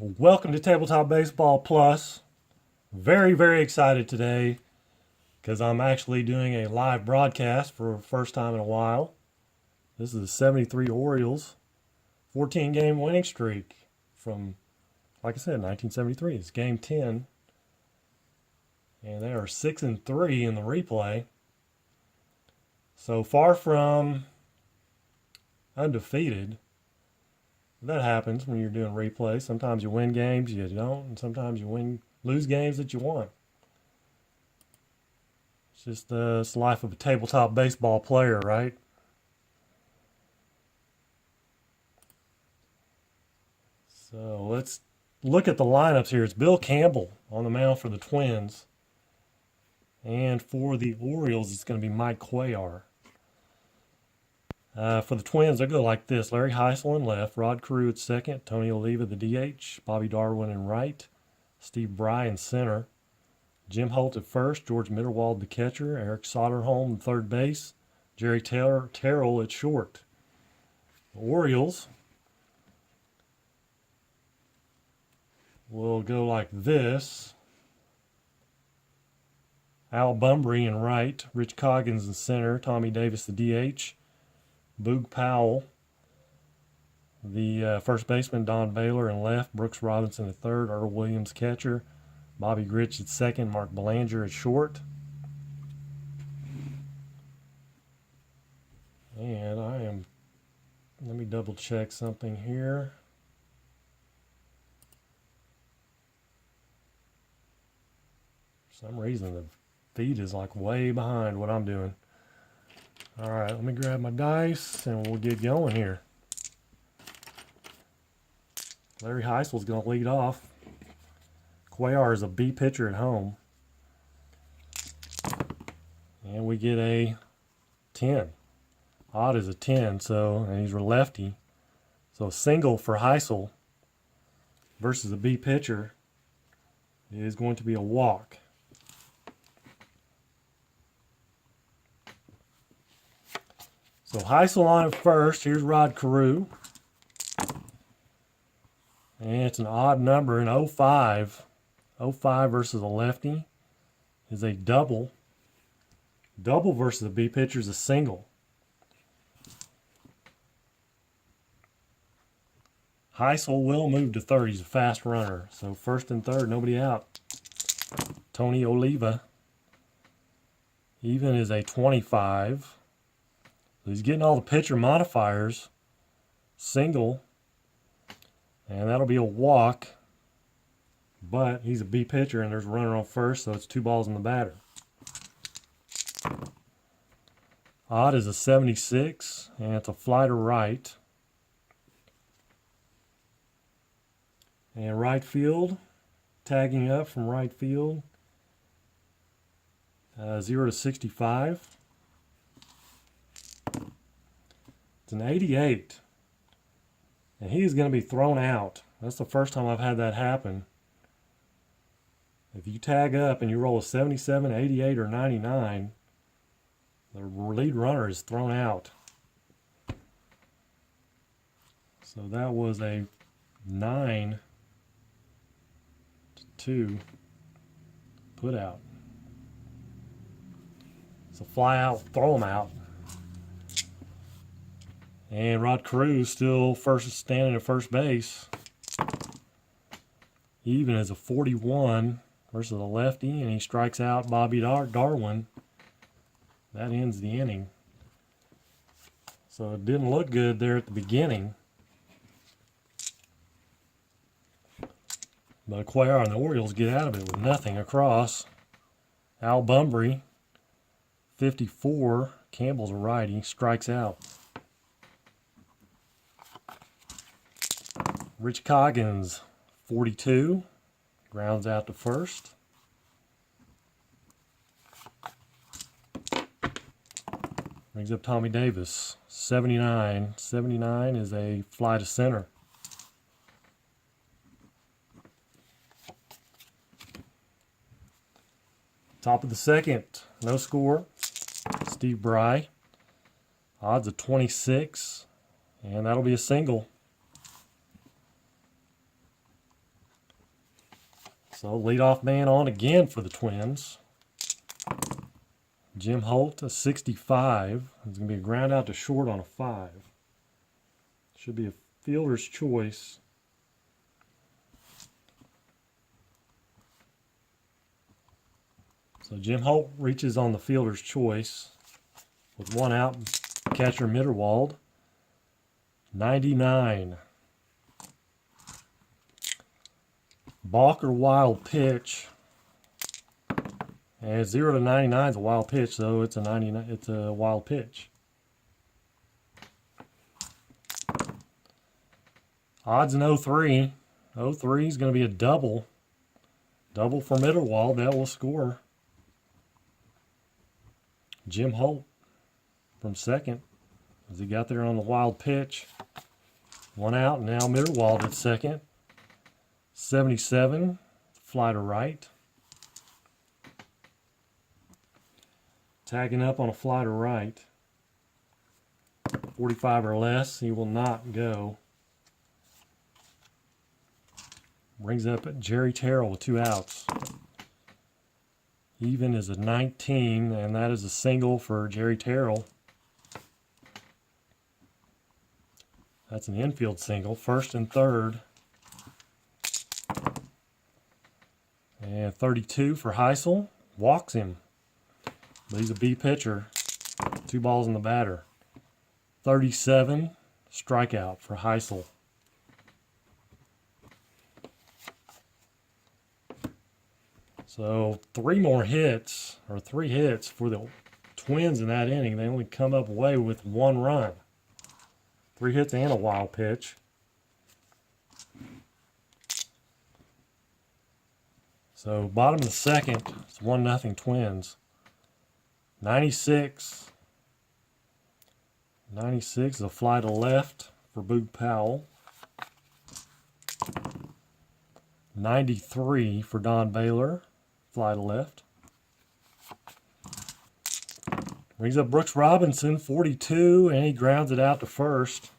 Welcome to Tabletop Baseball Plus. Very, very excited today because I'm actually doing a live broadcast for the first time in a while. This is the 73 Orioles 14-game winning streak from, like I said, 1973. It's game 10. And they are 6-3 in the replay. So far from undefeated. That happens when you're doing replays. Sometimes you win games you don't, and sometimes you lose games that you want. It's just the life of a tabletop baseball player, right? So let's look at the lineups here. It's Bill Campbell on the mound for the Twins. And for the Orioles, it's going to be Mike Cuellar. For the Twins, they'll go like this. Larry Heisel in left, Rod Carew at second, Tony Oliva the DH, Bobby Darwin in right, Steve Bry in center, Jim Holt at first, George Mitterwald the catcher, Eric Soderholm at third base, Jerry Terrell at short. The Orioles will go like this. Al Bumbry in right, Rich Coggins in center, Tommy Davis the DH, Boog Powell, the first baseman, Don Baylor in left, Brooks Robinson at third, Earl Williams catcher, Bobby Grich at second, Mark Belanger at short. And let me double check something here. For some reason the feed is like way behind what I'm doing. All right, let me grab my dice and we'll get going here. Larry Heisel's going to lead off. Cuellar is a B pitcher at home. And we get a 10. Odd is a 10, and he's a lefty. So a single for Heisel versus a B pitcher is going to be a walk. So Heisel on at first. Here's Rod Carew. And it's an odd number in 05. 05 versus a lefty is a double. Double versus a B pitcher is a single. Heisel will move to third. He's a fast runner. So first and third, nobody out. Tony Oliva. Even is a 25. He's getting all the pitcher modifiers. Single. And that'll be a walk. But he's a B pitcher and there's a runner on first, so it's 2 balls in the batter. Odd is a 76, and it's a fly to right. And right field, tagging up from right field, 0 to 65. It's an 88. And he is going to be thrown out. That's the first time I've had that happen. If you tag up and you roll a 77, 88, or 99, the lead runner is thrown out. So that was a 9-2 put out. So fly out, throw him out. And Rod Carew still standing at first base. Even as a 41 versus a lefty, and he strikes out Bobby Darwin. That ends the inning. So it didn't look good there at the beginning. But Cuellar and the Orioles get out of it with nothing across. Al Bumbry, 54. Campbell's a righty, strikes out. Rich Coggins, 42, grounds out to first. Brings up Tommy Davis, 79. 79 is a fly to center. Top of the second, no score. Steve Bry, odds of 26, and that'll be a single. So leadoff man on again for the Twins. Jim Holt, a 65. It's going to be a ground out to short on a 5. Should be a fielder's choice. So Jim Holt reaches on the fielder's choice with one out. Catcher Mitterwald, 99. Balk or wild pitch. And 0 to 99 is a wild pitch, so it's a 99. It's a wild pitch. Odds in 03. 03 is going to be a double. Double for Mitterwald. That will score. Jim Holt from second as he got there on the wild pitch. One out, and now Mitterwald at second. 77, fly to right. Tagging up on a fly to right. 45 or less, he will not go. Brings up Jerry Terrell with 2 outs. Even is a 19, and that is a single for Jerry Terrell. That's an infield single, first and third. And 32 for Heisel. Walks him. But he's a B pitcher. 2 balls in the batter. 37, strikeout for Heisel. So 3 hits for the Twins in that inning. They only come up away with 1 run. 3 hits and a wild pitch. So bottom of the second, it's 1-0 Twins. 96. 96 is a fly to left for Boog Powell. 93 for Don Baylor. Fly to left. Brings up Brooks Robinson, 42, and he grounds it out to first.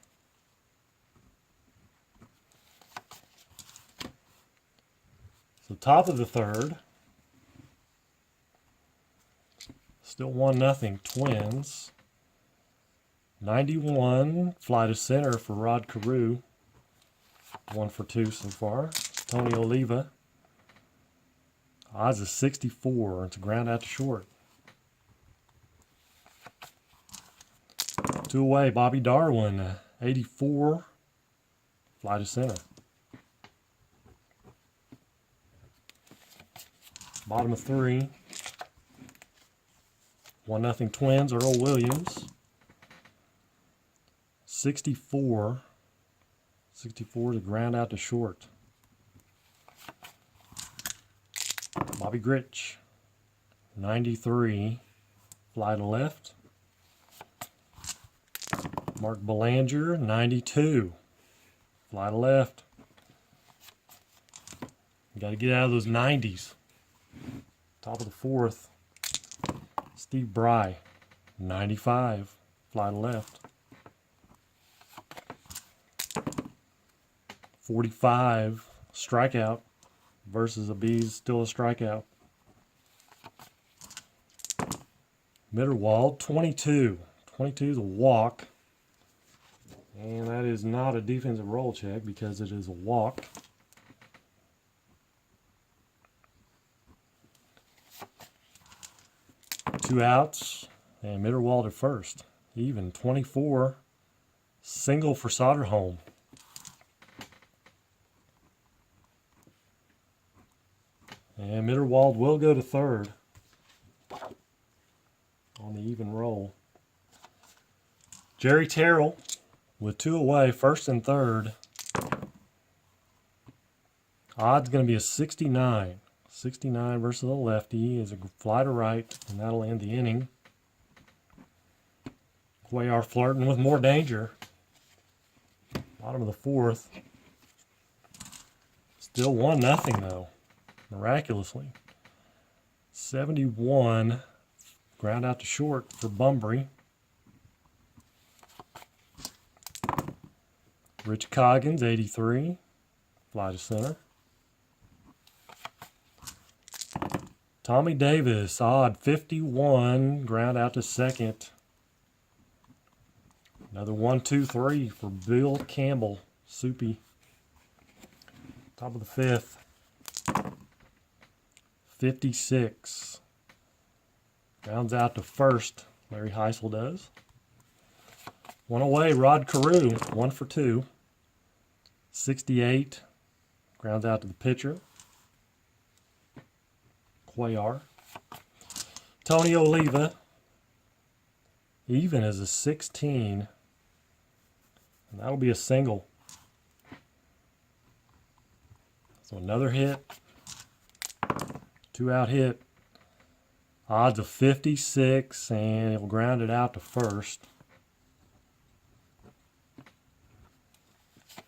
So top of the third. Still 1-0 Twins. 91, fly to center for Rod Carew. 1 for 2 so far. Tony Oliva. Odds is 64. It's a ground out to short. 2 away, Bobby Darwin, 84. Fly to center. Bottom of 3. 1-0 Twins, Earl Williams. 64. 64 to ground out to short. Bobby Grich, 93, fly to left. Mark Belanger, 92, fly to left. You got to get out of those 90s. Top of the 4th. Steve Bry, 95, fly to left. 45, strikeout. Versus a B's, still a strikeout. Mitterwald, 22. 22 is a walk. And that is not a defensive roll check because it is a walk. Two outs, and Mitterwald at first. Even, 24. Single for Soderholm. And Mitterwald will go to third on the even roll. Jerry Terrell with 2 away, first and third. Odds going to be a 69. 69 versus a lefty is a fly to right, and that'll end the inning. Cuellar flirting with more danger. Bottom of the 4th. Still 1-0 though. Miraculously. 71, ground out to short for Bunbury. Rich Coggins, 83, fly to center. Tommy Davis, odd 51, ground out to second. Another 1-2-3 for Bill Campbell, Soupy. Top of the fifth. 56. Rounds out to first. Larry Heisel does. One away, Rod Carew, 1 for 2. 68. Grounds out to the pitcher. Cuellar. Tony Oliva. Even as a 16. And that'll be a single. So another hit. 2-out hit. Odds of 56, and he'll ground it out to first.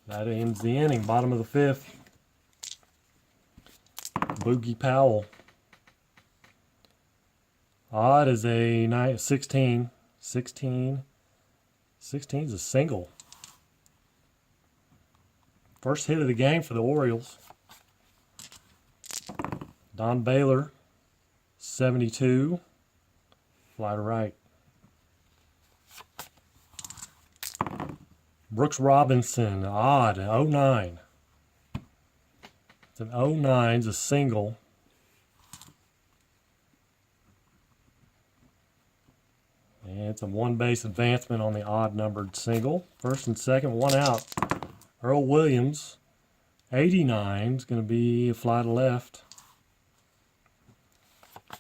That ends the inning. Bottom of the fifth. Boogie Powell. Odd is a 16. 16. 16 is a single. First hit of the game for the Orioles. Don Baylor, 72. Fly to right. Brooks Robinson, odd, 09. It's an 09, it's a single. And it's a one-base advancement on the odd-numbered single. First and second, 1 out. Earl Williams, 89, is going to be a fly to left.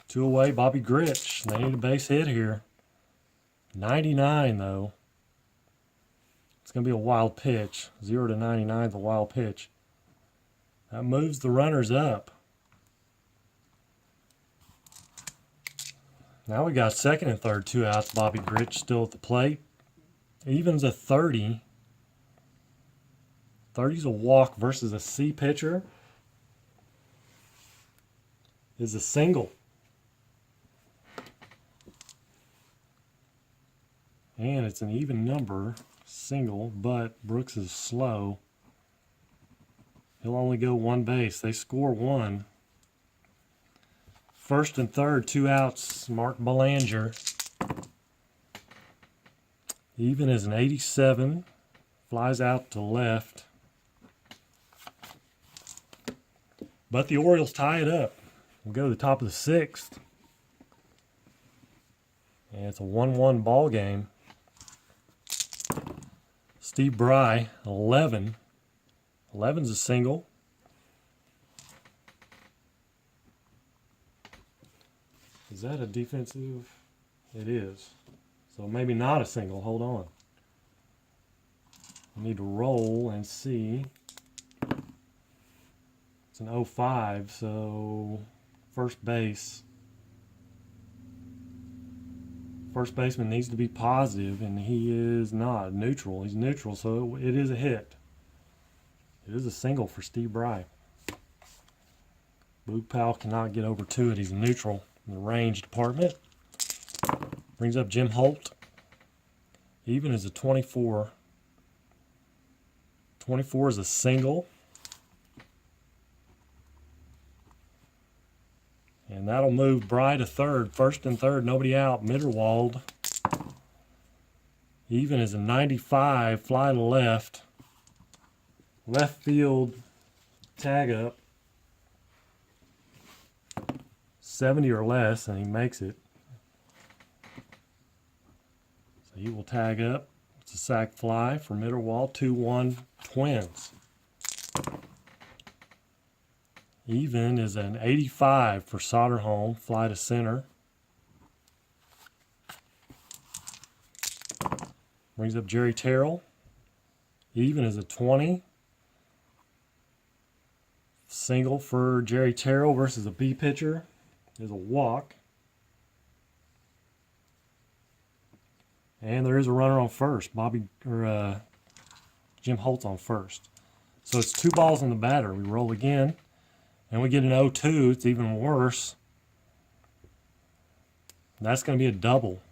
2 away, Bobby Grich. They need a base hit here. 99, though. It's going to be a wild pitch. 0 to 99 is a wild pitch. That moves the runners up. Now we got second and third, 2 outs. Bobby Grich still at the plate. Evens a 30. 30's a walk versus a C pitcher. Is a single. And it's an even number, single, but Brooks is slow. He'll only go 1 base. They score 1. First and third, 2 outs, Mark Belanger. Even is an 87. Flies out to left. But the Orioles tie it up. We'll go to the top of the 6th. And it's a 1-1 ball game. Steve Bry, 11. 11's a single. Is that a defensive? It is. So maybe not a single. Hold on. We need to roll and see. It's an 05, so first base. First baseman needs to be positive, and he is not. Neutral. He's neutral, so it is a hit. It is a single for Steve Bry. Boog Powell cannot get over to it. He's neutral in the range department. Brings up Jim Holt. Even is a 24. 24 is a single. And that'll move Bry to third. First and third, nobody out. Mitterwald. Even is a 95. Fly to left. Left field tag up. 70 or less, and he makes it. So he will tag up. It's a sac fly for Mitterwald. 2-1 Twins. Even is an 85 for Soderholm. Fly to center. Brings up Jerry Terrell. Even is a 20. Single for Jerry Terrell versus a B pitcher is a walk. And there is a runner on first. Jim Holtz on first. So it's 2 balls in the batter. We roll again. And we get an 0-2. It's even worse. That's going to be a double.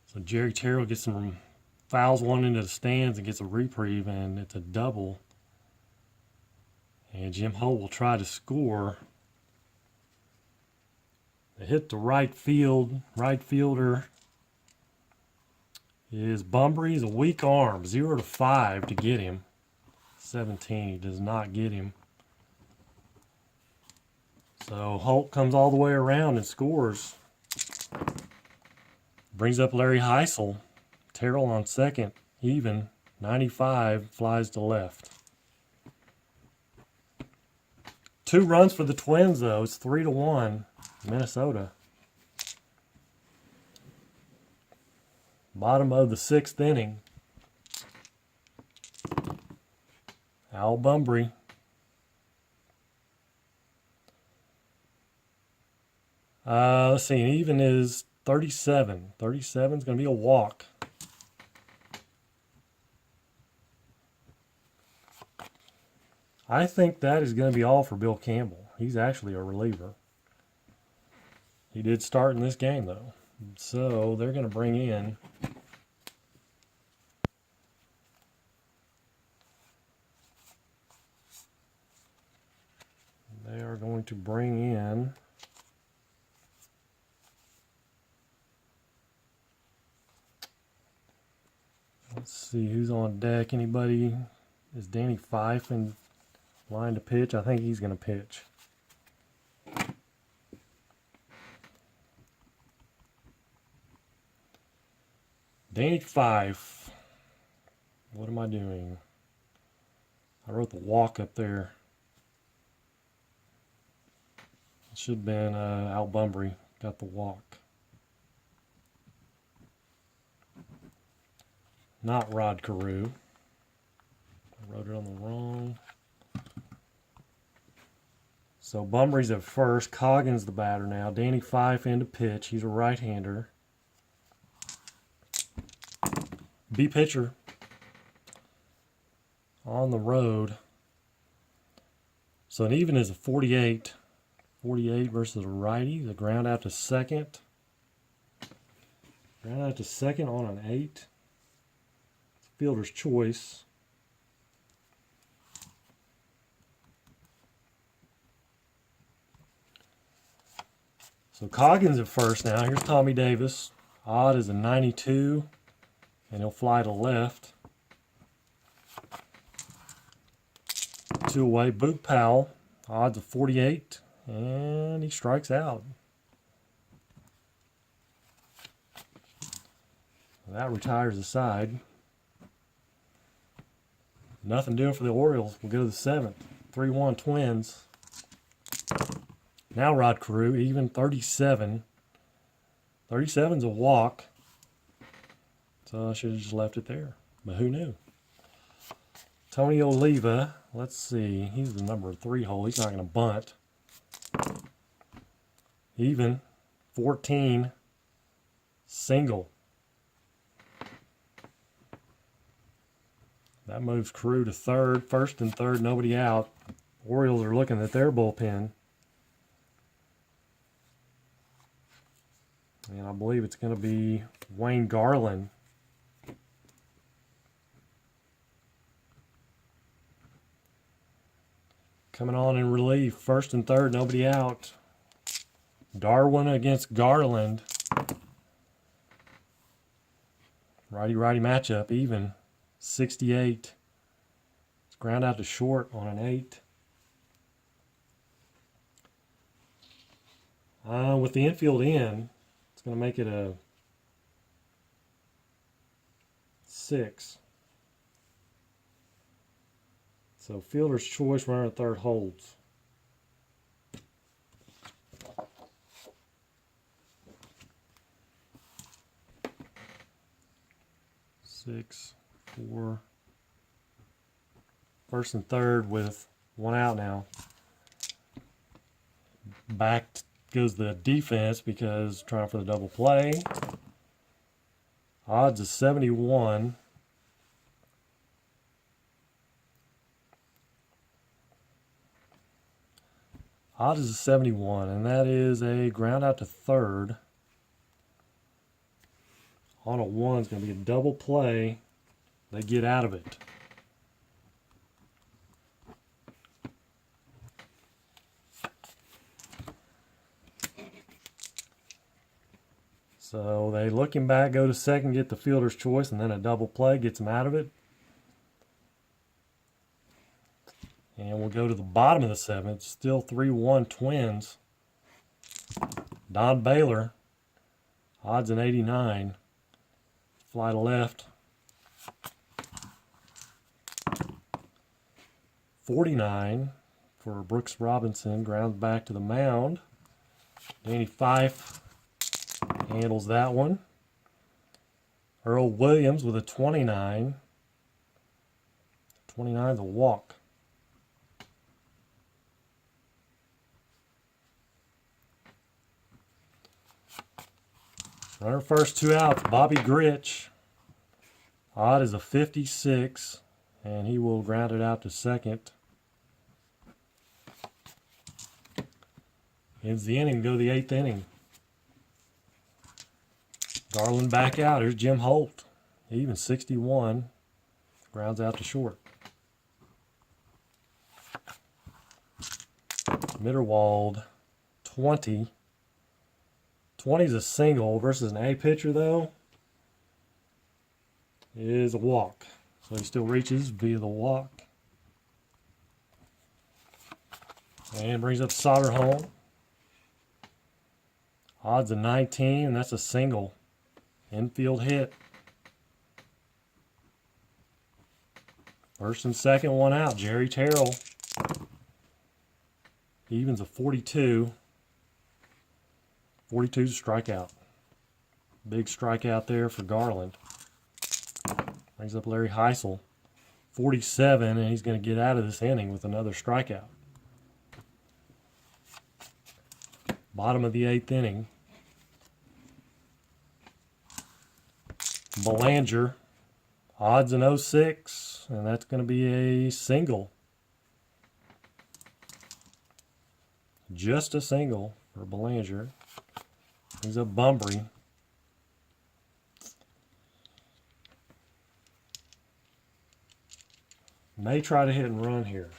So Jerry Terrell gets some fouls one into the stands and gets a reprieve, and it's a double. And Jim Holt will try to score. They hit the right field. Right fielder is Bunbury. He's a weak arm. 0-5 to get him. 17. He does not get him. So Holt comes all the way around and scores. Brings up Larry Heisel. Terrell on second. Even. 95 flies to left. 2 runs for the Twins, though. It's 3-1. Minnesota. Bottom of the 6th inning. Al Bunbury. Let's see. Even is 37. 37 is going to be a walk. I think that is going to be all for Bill Campbell. He's actually a reliever. He did start in this game, though. So they're going to bring in let's see who's on deck. Anybody? Is Danny Fife in line to pitch? I think he's going to pitch. Danny Fife. What am I doing? I wrote the walk up there. It should have been Al Bunbury. Got the walk. Not Rod Carew. I wrote it on the wrong. So Bunbury's at first. Coggins the batter now. Danny Fife in to pitch. He's a right-hander. B pitcher on the road. So an even is a 48. 48 versus a righty. The ground out to second. Ground out to second on an 8. Fielder's choice. So Coggins at first now. Here's Tommy Davis. Odd is a 92. And he'll fly to left. 2 away. Boog Powell. Odds of 48. And he strikes out. That retires the side. Nothing doing for the Orioles. We'll go to the 7th. 3-1 Twins. Now Rod Carew, even 37. 37's a walk. So I should have just left it there. But who knew? Tony Oliva. Let's see. He's the number 3 hole. He's not going to bunt. Even. 14. Single. That moves Carew to third. First and third, nobody out. Orioles are looking at their bullpen. And I believe it's going to be Wayne Garland. Coming on in relief. First and third, nobody out. Darwin against Garland. Righty-righty matchup, even. 68. It's ground out to short on an 8. With the infield in, it's going to make it a 6. So fielder's choice, runner at third holds. Six, 4. First and third with 1 out now. Back goes the defense because trying for the double play. Odds is 71. Odds is 71, and that is a ground out to third. On a 1 is going to be a double play. They get out of it. So they look him back, go to second, get the fielder's choice, and then a double play gets him out of it. And we'll go to the bottom of the seventh. Still 3-1 Twins. Don Baylor, odds in 89. Fly to left. 49 for Brooks Robinson. Grounds back to the mound. Danny Fife handles that one. Earl Williams with a 29. 29 is a walk. Runner first, 2 outs. Bobby Grich. Odd is a 56, and he will ground it out to second. Ends the inning, go to the 8th inning. Garland back out. Here's Jim Holt. Even 61. Grounds out to short. Mitterwald, 20. 20 is a single versus an A pitcher, though, is a walk. So he still reaches via the walk. And brings up Soderholm. Odds of 19, and that's a single. Infield hit. First and second, 1 out. Jerry Terrell. Evens a 42. 42 is a strikeout. Big strikeout there for Garland. Brings up Larry Heisel. 47, and he's going to get out of this inning with another strikeout. Bottom of the 8th inning. Belanger. Odds in 06, and that's going to be a single. Just a single for Belanger. He's a Bunbury. May try to hit and run here.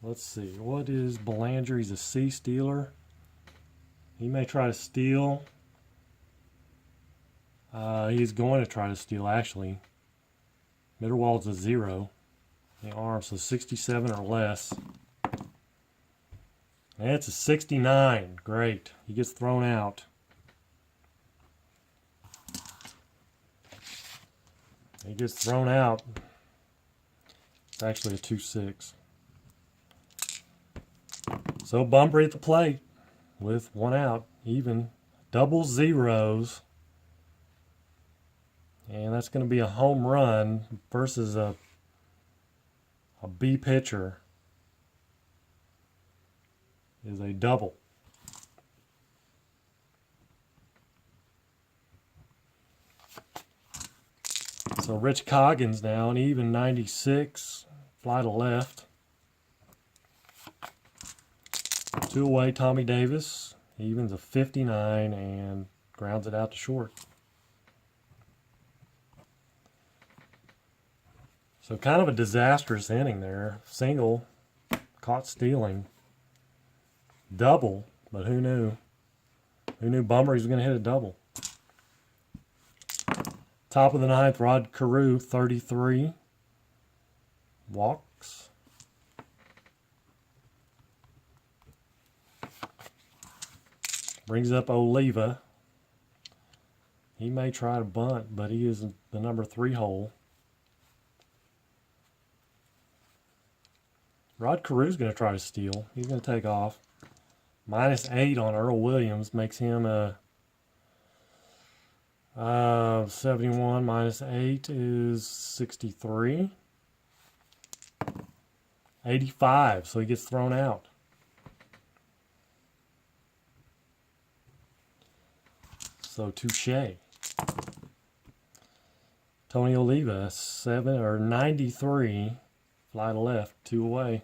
Let's see. What is Belanger? He's a C stealer. He may try to steal. He's going to try to steal, actually. Mitterwald's a 0. The arm, so 67 or less. And it's a 69. Great. He gets thrown out. He gets thrown out. It's actually a 2-6. So Bunbury at the plate with 1 out. Even. Double zeros. And that's going to be a home run versus a B pitcher. Is a double. So Rich Coggins now, an even 96. Fly to left. 2 away, Tommy Davis. Evens a 59 and grounds it out to short. So kind of a disastrous inning there. Single, caught stealing. Double, but who knew? Who knew Bunbury was going to hit a double? Top of the 9th, Rod Carew, 33. Walks. Brings up Oliva. He may try to bunt, but he is the number 3 hole. Rod Carew's going to try to steal. He's going to take off. -8 on Earl Williams makes him a 71 -8 is 63. 85, so he gets thrown out. So touche. Tony Oliva, 93. Fly to left, 2 away.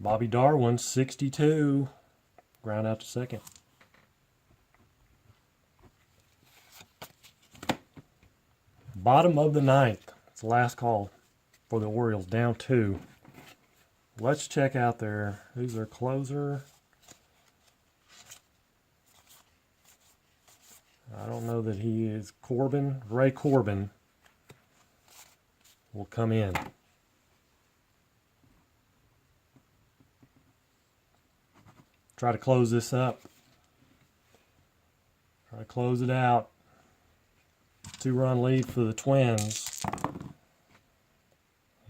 Bobby Darwin, 62. Ground out to second. Bottom of the 9th. It's the last call for the Orioles, down 2. Let's check out who's their closer. I don't know that he is Corbin. Ray Corbin will come in. Try to close this up. Try to close it out. 2-run lead for the Twins.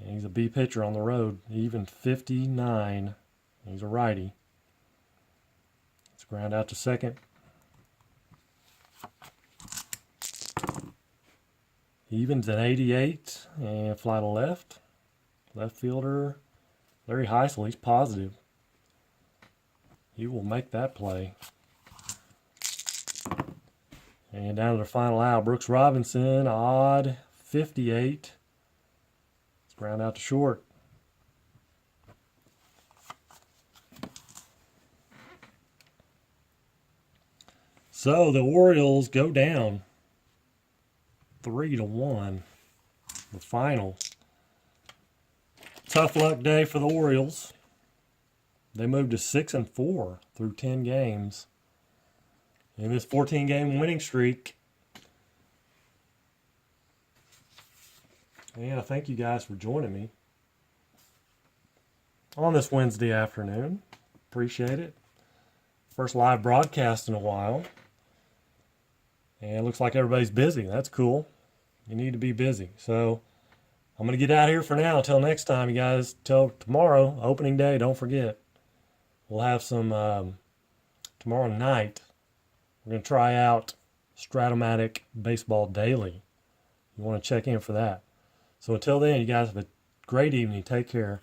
And he's a B pitcher on the road. Even 59. He's a righty. Let's ground out to second. Evens at 88 and fly to left. Left fielder Larry Heisel, he's positive. He will make that play. And down to the final out, Brooks Robinson, odd 58. Let's ground out to short. So the Orioles go down 3-1. The final. Tough luck day for the Orioles. They moved to 6-4 through 10 games in this 14-game winning streak. And I thank you guys for joining me on this Wednesday afternoon. Appreciate it. First live broadcast in a while. And it looks like everybody's busy. That's cool. You need to be busy. So I'm going to get out of here for now. Until next time, you guys. Till tomorrow, opening day, don't forget. We'll have some tomorrow night. We're going to try out Stratomatic Baseball Daily. You want to check in for that. So until then, you guys have a great evening. Take care.